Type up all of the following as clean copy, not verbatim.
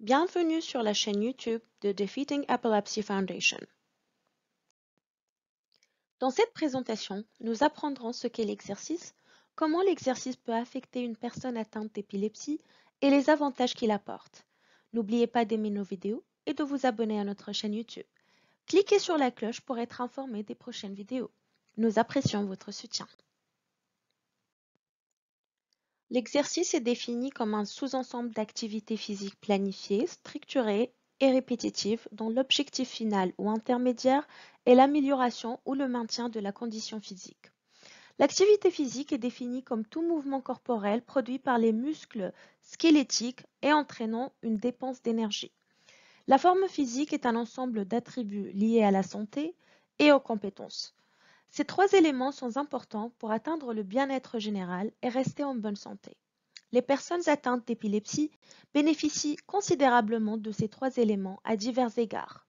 Bienvenue sur la chaîne YouTube de Defeating Epilepsy Foundation. Dans cette présentation, nous apprendrons ce qu'est l'exercice, comment l'exercice peut affecter une personne atteinte d'épilepsie et les avantages qu'il apporte. N'oubliez pas d'aimer nos vidéos et de vous abonner à notre chaîne YouTube. Cliquez sur la cloche pour être informé des prochaines vidéos. Nous apprécions votre soutien. L'exercice est défini comme un sous-ensemble d'activités physiques planifiées, structurées et répétitives dont l'objectif final ou intermédiaire est l'amélioration ou le maintien de la condition physique. L'activité physique est définie comme tout mouvement corporel produit par les muscles squelettiques et entraînant une dépense d'énergie. La forme physique est un ensemble d'attributs liés à la santé et aux compétences. Ces trois éléments sont importants pour atteindre le bien-être général et rester en bonne santé. Les personnes atteintes d'épilepsie bénéficient considérablement de ces trois éléments à divers égards.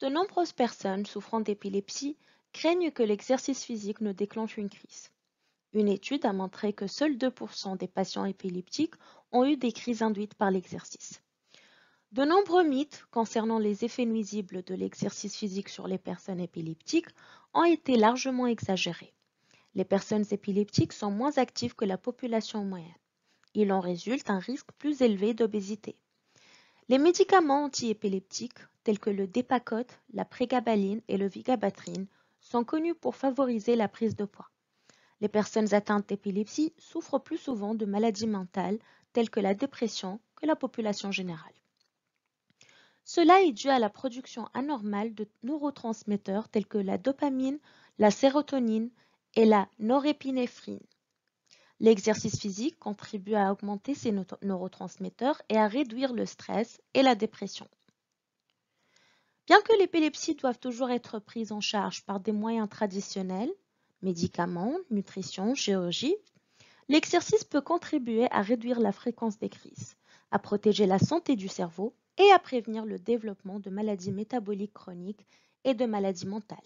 De nombreuses personnes souffrant d'épilepsie craignent que l'exercice physique ne déclenche une crise. Une étude a montré que seuls 2% des patients épileptiques ont eu des crises induites par l'exercice. De nombreux mythes concernant les effets nuisibles de l'exercice physique sur les personnes épileptiques ont été largement exagérés. Les personnes épileptiques sont moins actives que la population moyenne. Il en résulte un risque plus élevé d'obésité. Les médicaments antiépileptiques tels que le Depakote, la prégabaline et le vigabatrin sont connus pour favoriser la prise de poids. Les personnes atteintes d'épilepsie souffrent plus souvent de maladies mentales telles que la dépression que la population générale. Cela est dû à la production anormale de neurotransmetteurs tels que la dopamine, la sérotonine et la norépinéphrine. L'exercice physique contribue à augmenter ces neurotransmetteurs et à réduire le stress et la dépression. Bien que l'épilepsie doive toujours être prise en charge par des moyens traditionnels, médicaments, nutrition, chirurgie, l'exercice peut contribuer à réduire la fréquence des crises, à protéger la santé du cerveau et à prévenir le développement de maladies métaboliques chroniques et de maladies mentales.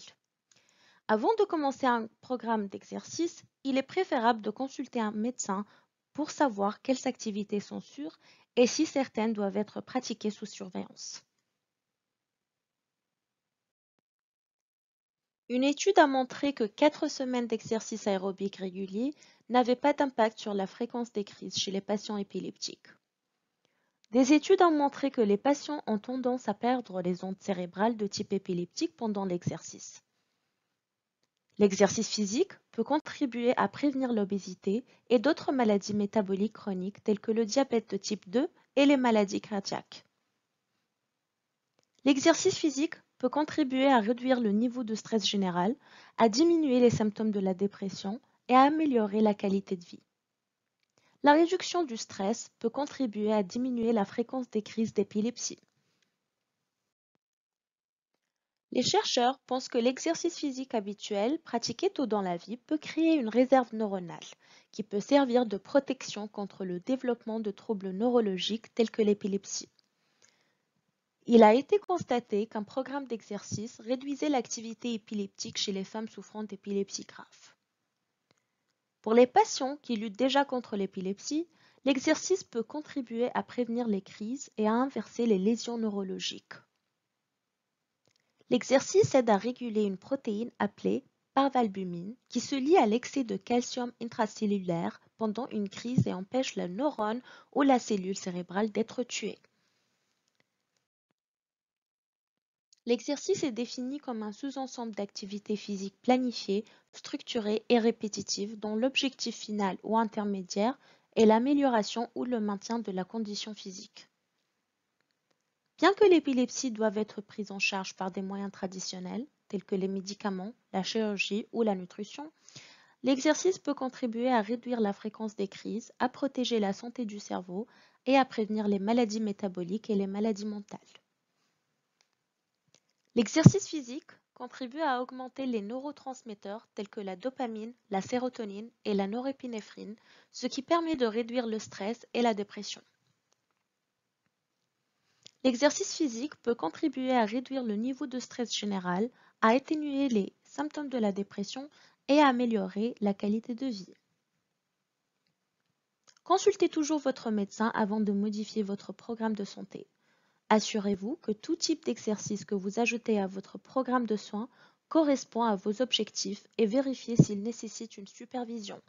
Avant de commencer un programme d'exercice, il est préférable de consulter un médecin pour savoir quelles activités sont sûres et si certaines doivent être pratiquées sous surveillance. Une étude a montré que 4 semaines d'exercice aérobique régulier n'avaient pas d'impact sur la fréquence des crises chez les patients épileptiques. Des études ont montré que les patients ont tendance à perdre les ondes cérébrales de type épileptique pendant l'exercice. L'exercice physique peut contribuer à prévenir l'obésité et d'autres maladies métaboliques chroniques telles que le diabète de type 2 et les maladies cardiaques. L'exercice physique peut contribuer à réduire le niveau de stress général, à diminuer les symptômes de la dépression et à améliorer la qualité de vie. La réduction du stress peut contribuer à diminuer la fréquence des crises d'épilepsie. Les chercheurs pensent que l'exercice physique habituel, pratiqué tôt dans la vie, peut créer une réserve neuronale qui peut servir de protection contre le développement de troubles neurologiques tels que l'épilepsie. Il a été constaté qu'un programme d'exercice réduisait l'activité épileptique chez les femmes souffrant d'épilepsie grave. Pour les patients qui luttent déjà contre l'épilepsie, l'exercice peut contribuer à prévenir les crises et à inverser les lésions neurologiques. L'exercice aide à réguler une protéine appelée parvalbumine qui se lie à l'excès de calcium intracellulaire pendant une crise et empêche la neurone ou la cellule cérébrale d'être tuée. L'exercice est défini comme un sous-ensemble d'activités physiques planifiées, structurées et répétitives dont l'objectif final ou intermédiaire est l'amélioration ou le maintien de la condition physique. Bien que l'épilepsie doive être prise en charge par des moyens traditionnels, tels que les médicaments, la chirurgie ou la nutrition, l'exercice peut contribuer à réduire la fréquence des crises, à protéger la santé du cerveau et à prévenir les maladies métaboliques et les maladies mentales. L'exercice physique contribue à augmenter les neurotransmetteurs tels que la dopamine, la sérotonine et la norépinéphrine, ce qui permet de réduire le stress et la dépression. L'exercice physique peut contribuer à réduire le niveau de stress général, à atténuer les symptômes de la dépression et à améliorer la qualité de vie. Consultez toujours votre médecin avant de modifier votre programme de santé. Assurez-vous que tout type d'exercice que vous ajoutez à votre programme de soins correspond à vos objectifs et vérifiez s'il nécessite une supervision.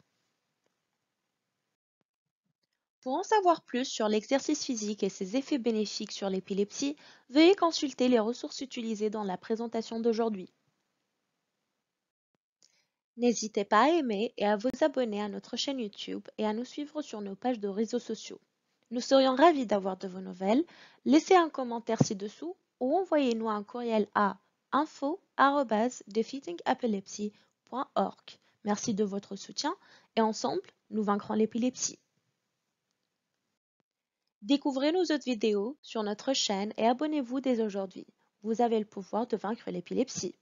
Pour en savoir plus sur l'exercice physique et ses effets bénéfiques sur l'épilepsie, veuillez consulter les ressources utilisées dans la présentation d'aujourd'hui. N'hésitez pas à aimer et à vous abonner à notre chaîne YouTube et à nous suivre sur nos pages de réseaux sociaux. Nous serions ravis d'avoir de vos nouvelles. Laissez un commentaire ci-dessous ou envoyez-nous un courriel à info@defeatingepilepsy.org. Merci de votre soutien et ensemble, nous vaincrons l'épilepsie. Découvrez nos autres vidéos sur notre chaîne et abonnez-vous dès aujourd'hui. Vous avez le pouvoir de vaincre l'épilepsie.